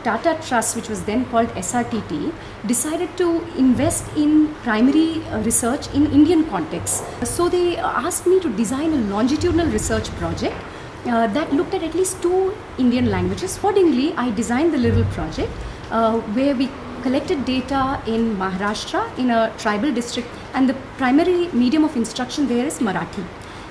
Tata Trust, which was then called SRTT, decided to invest in primary research in Indian context. So they asked me to design a longitudinal research project that looked at least 2 Indian languages. Accordingly, I designed the little project where we collected data in Maharashtra in a tribal district, and the primary medium of instruction there is Marathi.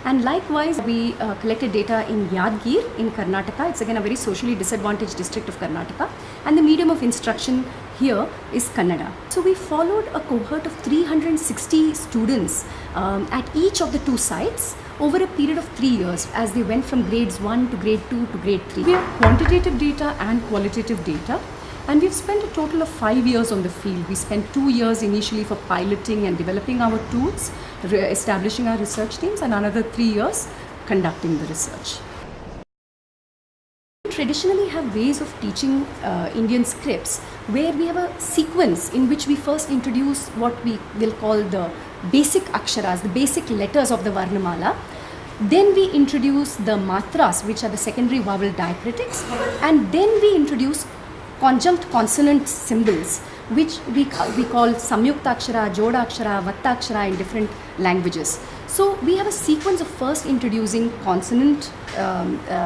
And likewise, we collected data in Yadgir in Karnataka. It's again a very socially disadvantaged district of Karnataka. And the medium of instruction here is Kannada. So we followed a cohort of 360 students at each of the 2 sites over a period of 3 years as they went from grades 1 to grade 2 to grade 3. We have quantitative data and qualitative data. And we've spent a total of 5 years on the field. We spent 2 years initially for piloting and developing our tools, establishing our research teams, and another 3 years conducting the research. We traditionally have ways of teaching Indian scripts where we have a sequence in which we first introduce what we will call the basic aksharas, the basic letters of the Varnamala. Then we introduce the matras, which are the secondary vowel diacritics, and then we introduce conjunct consonant symbols, which we call samyukta akshara, joda akshara, vatta akshara in different languages. So we have a sequence of first introducing consonant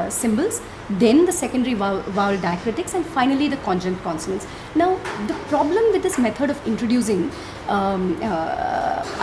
symbols, then the secondary vowel diacritics, and finally the conjunct consonants. Now the problem with this method of introducing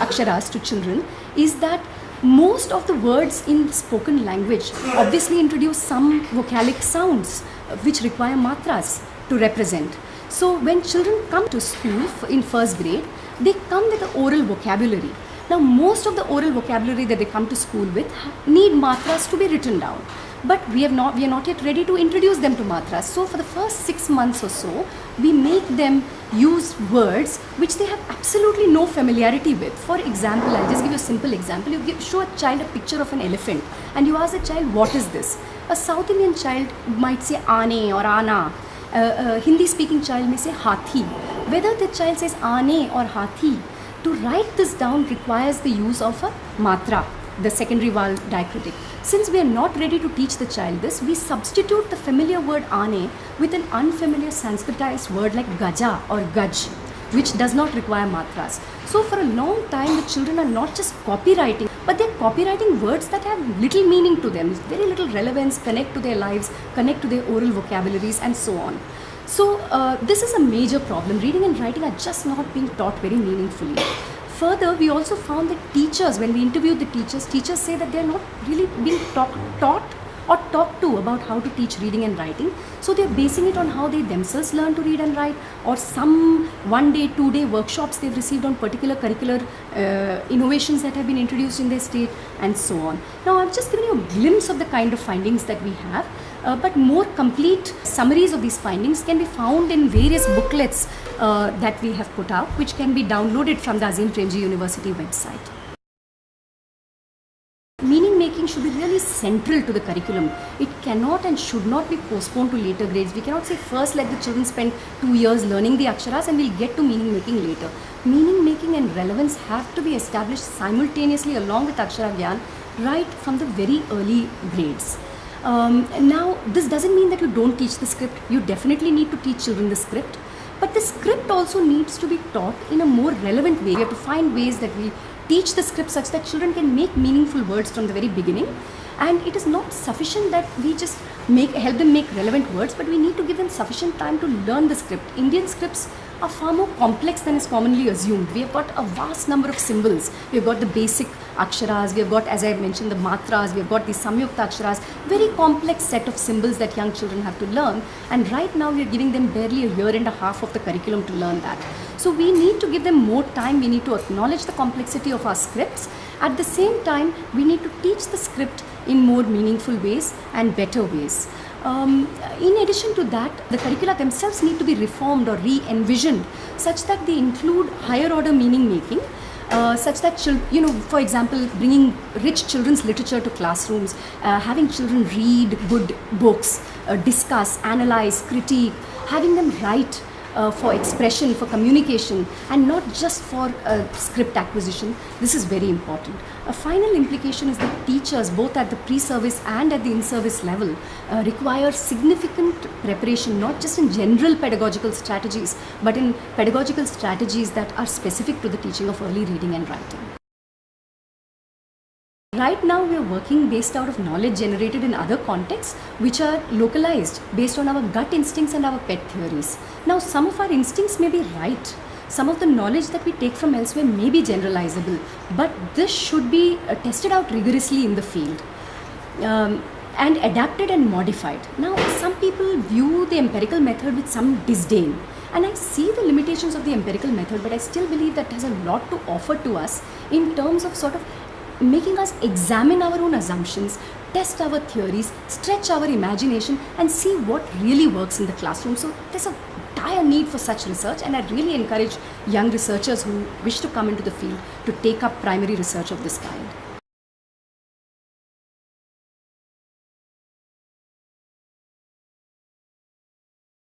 aksharas to children is that most of the words in spoken language obviously introduce some vocalic sounds which require matras to represent. So when children come to school in first grade, they come with an oral vocabulary. Now most of the oral vocabulary that they come to school with need matras to be written down. But we are not yet ready to introduce them to matras. So for the first 6 months or so, we make them use words which they have absolutely no familiarity with. For example, I'll just give you a simple example. You show a child a picture of an elephant and you ask the child, what is this? A South Indian child might say aane or ana. A Hindi speaking child may say hathi. Whether the child says aane or hathi, to write this down requires the use of a matra, the secondary vowel diacritic. Since we are not ready to teach the child this, we substitute the familiar word aane with an unfamiliar Sanskritized word like gaja or gaj, which does not require matras. So for a long time, the children are not just copywriting, but they're copywriting words that have little meaning to them, very little relevance, connect to their lives, connect to their oral vocabularies, and so on. So this is a major problem. Reading and writing are just not being taught very meaningfully. Further, we also found that teachers, when we interviewed the teachers say that they're not really being taught or talked to about how to teach reading and writing. So they're basing it on how they themselves learn to read and write, or some 1-day, 2-day workshops they've received on particular curricular innovations that have been introduced in their state, and so on. Now I've just given you a glimpse of the kind of findings that we have, but more complete summaries of these findings can be found in various booklets that we have put out, which can be downloaded from the Azim Premji University website. Meaning making should be really central to the curriculum. It cannot and should not be postponed to later grades. We cannot say first let the children spend 2 years learning the aksharas and we'll get to meaning making later. Meaning making and relevance have to be established simultaneously along with Akshara Gyan right from the very early grades. Now this doesn't mean that you don't teach the script. You definitely need to teach children the script. But the script also needs to be taught in a more relevant way. We have to find ways that we teach the script such that children can make meaningful words from the very beginning. And it is not sufficient that we just help them make relevant words, but we need to give them sufficient time to learn the script. Indian scripts are far more complex than is commonly assumed. We have got a vast number of symbols. We have got the basic aksharas, we have got, as I mentioned, the matras, we have got the samyukta aksharas, very complex set of symbols that young children have to learn. And right now we are giving them barely a year and a half of the curriculum to learn that. So we need to give them more time. We need to acknowledge the complexity of our scripts. At the same time, we need to teach the script in more meaningful ways and better ways. In addition to that, the curricula themselves need to be reformed or re-envisioned such that they include higher order meaning making, such that, for example, bringing rich children's literature to classrooms, having children read good books, discuss, analyze, critique, having them write for expression, for communication, and not just for script acquisition. This is very important. A final implication is that teachers, both at the pre-service and at the in-service level, require significant preparation, not just in general pedagogical strategies, but in pedagogical strategies that are specific to the teaching of early reading and writing. Right now, we are working based out of knowledge generated in other contexts, which are localized based on our gut instincts and our pet theories. Now, some of our instincts may be right. Some of the knowledge that we take from elsewhere may be generalizable, but this should be tested out rigorously in the field and adapted and modified. Now, some people view the empirical method with some disdain. And I see the limitations of the empirical method, but I still believe that has a lot to offer to us in terms of sort of making us examine our own assumptions, test our theories, stretch our imagination, and see what really works in the classroom. So there's a dire need for such research, and I really encourage young researchers who wish to come into the field to take up primary research of this kind.